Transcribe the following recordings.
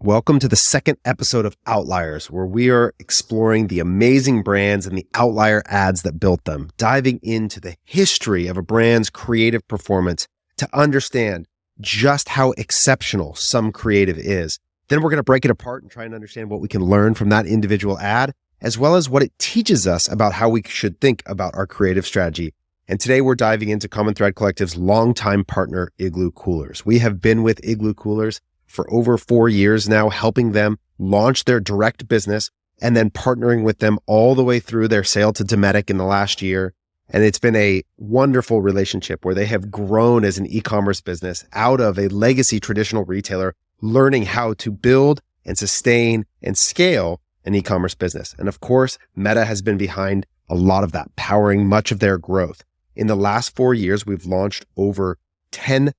Welcome to the second episode of Outliers, where we are exploring the amazing brands and the outlier ads that built them, diving into the history of a brand's creative performance to understand just how exceptional some creative is. Then we're going to break it apart and try and understand what we can learn from that individual ad, as well as what it teaches us about how we should think about our creative strategy. And today we're diving into Common Thread Collective's longtime partner, Igloo Coolers. We have been with Igloo Coolers for over 4 years now, helping them launch their direct business and then partnering with them all the way through their sale to Dometic in the last year. And it's been a wonderful relationship where they have grown as an e-commerce business out of a legacy traditional retailer, learning how to build and sustain and scale an e-commerce business. And of course, Meta has been behind a lot of that, powering much of their growth. In the last 4 years, we've launched over 10,000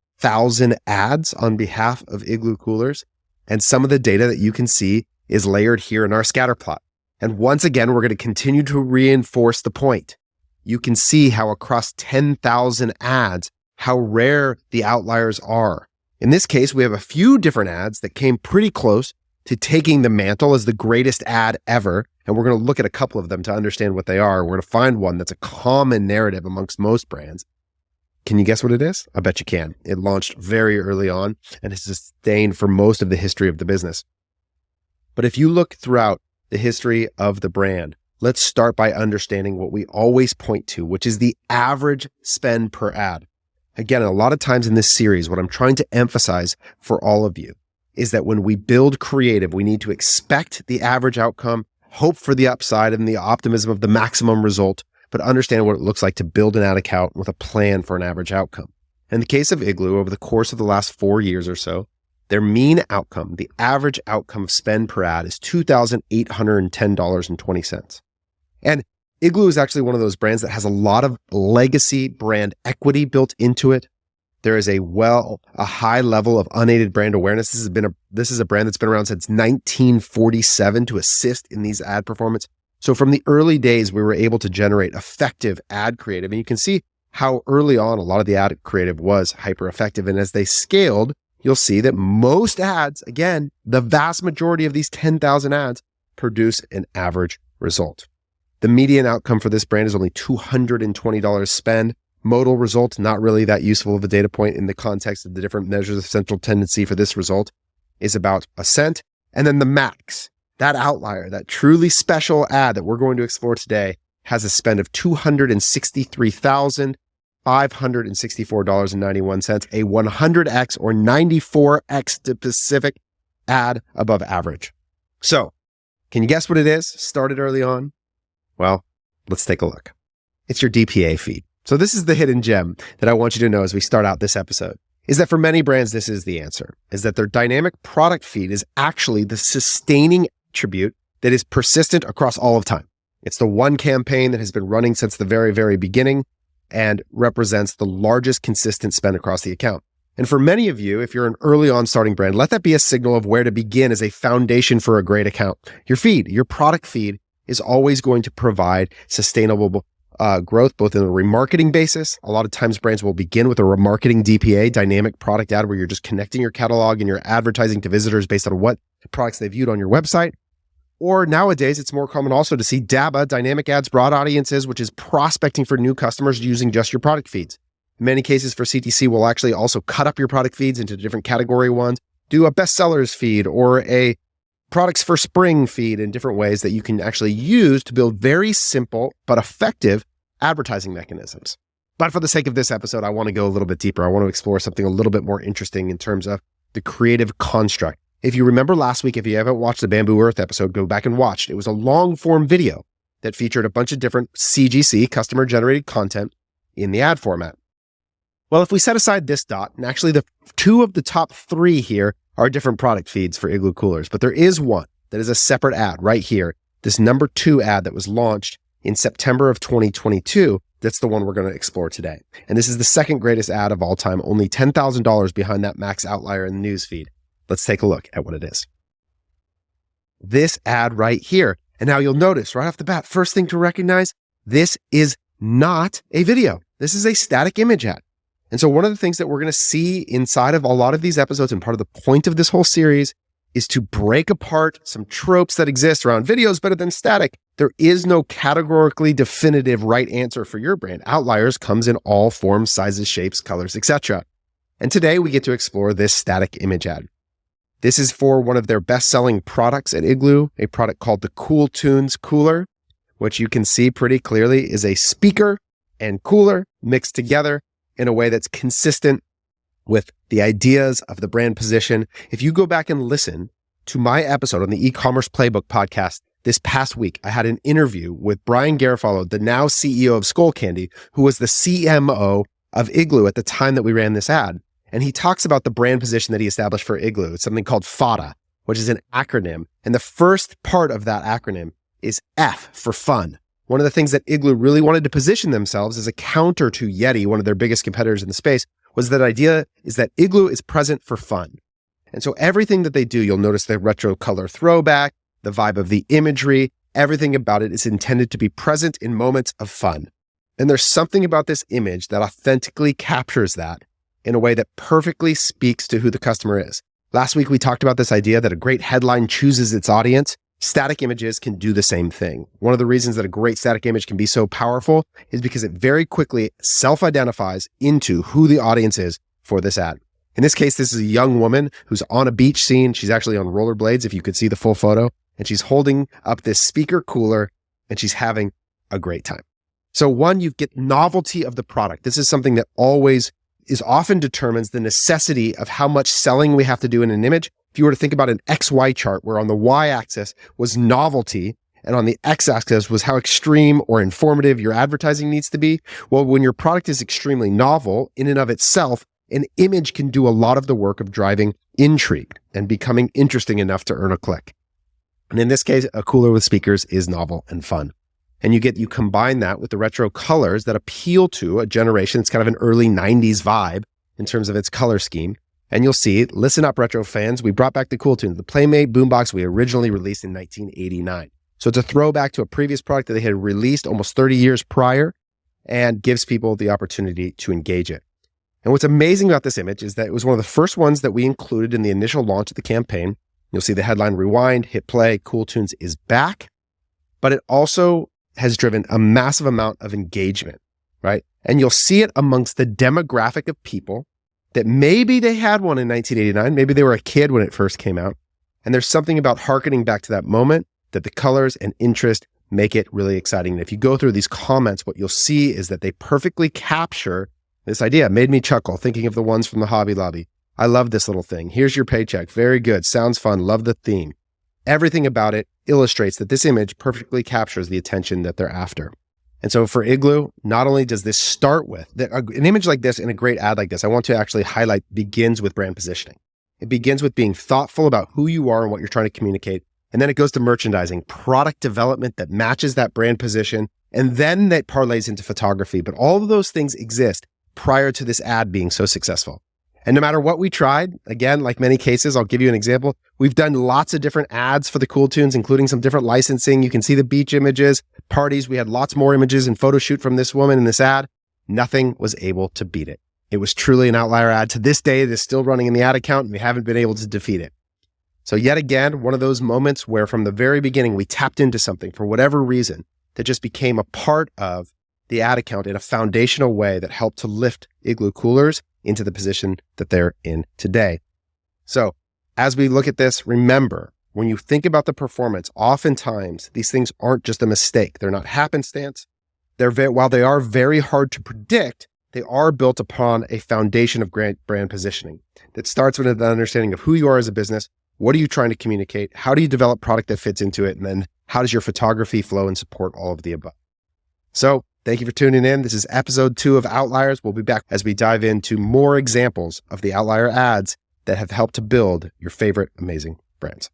ads on behalf of Igloo Coolers. And some of the data that you can see is layered here in our scatter plot. And once again, we're going to continue to reinforce the point. You can see how across 10,000 ads, how rare the outliers are. In this case, we have a few different ads that came pretty close to taking the mantle as the greatest ad ever. And we're going to look at a couple of them to understand what they are. We're going to find one that's a common narrative amongst most brands. Can you guess what it is? I bet you can. It launched very early on and has sustained for most of the history of the business. But if you look throughout the history of the brand, let's start by understanding what we always point to, which is the average spend per ad. Again, a lot of times in this series, what I'm trying to emphasize for all of you is that when we build creative, we need to expect the average outcome, hope for the upside and the optimism of the maximum result, but understand what it looks like to build an ad account with a plan for an average outcome. In the case of Igloo, over the course of the last 4 years or so, their mean outcome, the average outcome of spend per ad, is $2,810.20. And Igloo is actually one of those brands that has a lot of legacy brand equity built into it. There is a high level of unaided brand awareness. This is a brand that's been around since 1947 to assist in these ad performance. So from the early days, we were able to generate effective ad creative. And you can see how early on a lot of the ad creative was hyper effective. And as they scaled, you'll see that most ads, again, the vast majority of these 10,000 ads produce an average result. The median outcome for this brand is only $220 spend. Modal result, not really that useful of a data point in the context of the different measures of central tendency for this result, is about a cent. And then the max, that outlier, that truly special ad that we're going to explore today, has a spend of $263,564.91, a 100x or 94x specific ad above average. So, can you guess what it is? Started early on? Well, let's take a look. It's your DPA feed. So this is the hidden gem that I want you to know as we start out this episode, is that for many brands, this is the answer, is that their dynamic product feed is actually the sustaining attribute that is persistent across all of time. It's the one campaign that has been running since the very, very beginning and represents the largest consistent spend across the account. And for many of you, if you're an early on starting brand, let that be a signal of where to begin as a foundation for a great account. Your feed, your product feed, is always going to provide sustainable growth, both in a remarketing basis. A lot of times brands will begin with a remarketing DPA, dynamic product ad, where you're just connecting your catalog and you're advertising to visitors based on what products they viewed on your website. Or nowadays, it's more common also to see DABA, dynamic ads, broad audiences, which is prospecting for new customers using just your product feeds. In many cases for CTC, we'll actually also cut up your product feeds into different category ones, do a bestsellers feed or a products for spring feed in different ways that you can actually use to build very simple but effective advertising mechanisms. But for the sake of this episode, I want to go a little bit deeper. I want to explore something a little bit more interesting in terms of the creative construct. If you remember last week, if you haven't watched the Bamboo Earth episode, go back and watch. It was a long form video that featured a bunch of different CGC, customer generated content, in the ad format. Well, if we set aside this dot, and actually the two of the top three here are different product feeds for Igloo Coolers, but there is one that is a separate ad right here. This number 2 ad that was launched in September of 2022, that's the one we're going to explore today. And this is the second greatest ad of all time, only $10,000 behind that max outlier in the news feed. Let's take a look at what it is. This ad right here. And now you'll notice right off the bat, first thing to recognize, this is not a video. This is a static image ad. And so one of the things that we're going to see inside of a lot of these episodes and part of the point of this whole series is to break apart some tropes that exist around videos better than static. There is no categorically definitive right answer for your brand. Outliers comes in all forms, sizes, shapes, colors, etc. And today we get to explore this static image ad. This is for one of their best-selling products at Igloo, a product called the Cool Tunes Cooler, which you can see pretty clearly is a speaker and cooler mixed together in a way that's consistent with the ideas of the brand position. If you go back and listen to my episode on the e-commerce playbook podcast this past week, I had an interview with Brian Garofalo, the now CEO of Skull Candy, who was the CMO of Igloo at the time that we ran this ad. And he talks about the brand position that he established for Igloo. It's something called FADA, which is an acronym. And the first part of that acronym is F for fun. One of the things that Igloo really wanted to position themselves as a counter to Yeti, one of their biggest competitors in the space, was that idea is that Igloo is present for fun. And so everything that they do, you'll notice the retro color throwback, the vibe of the imagery, everything about it is intended to be present in moments of fun. And there's something about this image that authentically captures that in a way that perfectly speaks to who the customer is. Last week, we talked about this idea that a great headline chooses its audience. Static images can do the same thing. One of the reasons that a great static image can be so powerful is because it very quickly self-identifies into who the audience is for this ad. In this case, this is a young woman who's on a beach scene. She's actually on rollerblades, if you could see the full photo, and she's holding up this speaker cooler and she's having a great time. So one, you get novelty of the product. This is something that often determines the necessity of how much selling we have to do in an image. If you were to think about an XY chart where on the Y-axis was novelty and on the X-axis was how extreme or informative your advertising needs to be, well, when your product is extremely novel in and of itself, an image can do a lot of the work of driving intrigue and becoming interesting enough to earn a click. And in this case, a cooler with speakers is novel and fun. And you combine that with the retro colors that appeal to a generation. It's kind of an early 90s vibe in terms of its color scheme. And you'll see, listen up, retro fans, we brought back the Cool Tunes, the Playmate boombox we originally released in 1989. So it's a throwback to a previous product that they had released almost 30 years prior and gives people the opportunity to engage it. And what's amazing about this image is that it was one of the first ones that we included in the initial launch of the campaign. You'll see the headline, rewind, hit play, Cool Tunes is back. But it also has driven a massive amount of engagement, right? And you'll see it amongst the demographic of people that maybe they had one in 1989, maybe they were a kid when it first came out. And there's something about hearkening back to that moment that the colors and interest make it really exciting. And if you go through these comments, what you'll see is that they perfectly capture this idea. It made me chuckle thinking of the ones from the Hobby Lobby. I love this little thing. Here's your paycheck. Very good. Sounds fun. Love the theme. Everything about it illustrates that this image perfectly captures the attention that they're after. And so for Igloo, not only does this start with an image like this and a great ad like this, I want to actually highlight begins with brand positioning. It begins with being thoughtful about who you are and what you're trying to communicate. And then it goes to merchandising, product development that matches that brand position. And then that parlays into photography. But all of those things exist prior to this ad being so successful. And no matter what we tried, again, like many cases, I'll give you an example. We've done lots of different ads for the Cool Tunes, including some different licensing. You can see the beach images, parties. We had lots more images and photo shoot from this woman in this ad. Nothing was able to beat it. It was truly an outlier ad. To this day, it is still running in the ad account, and we haven't been able to defeat it. So yet again, one of those moments where from the very beginning, we tapped into something for whatever reason that just became a part of the ad account in a foundational way that helped to lift Igloo Coolers into the position that they're in today. So as we look at this, remember, when you think about the performance, oftentimes these things aren't just a mistake. They're not happenstance. While they are very hard to predict, they are built upon a foundation of brand positioning that starts with an understanding of who you are as a business. What are you trying to communicate? How do you develop product that fits into it? And then how does your photography flow and support all of the above? So thank you for tuning in. This is episode 2 of Outliers. We'll be back as we dive into more examples of the outlier ads that have helped to build your favorite amazing brands.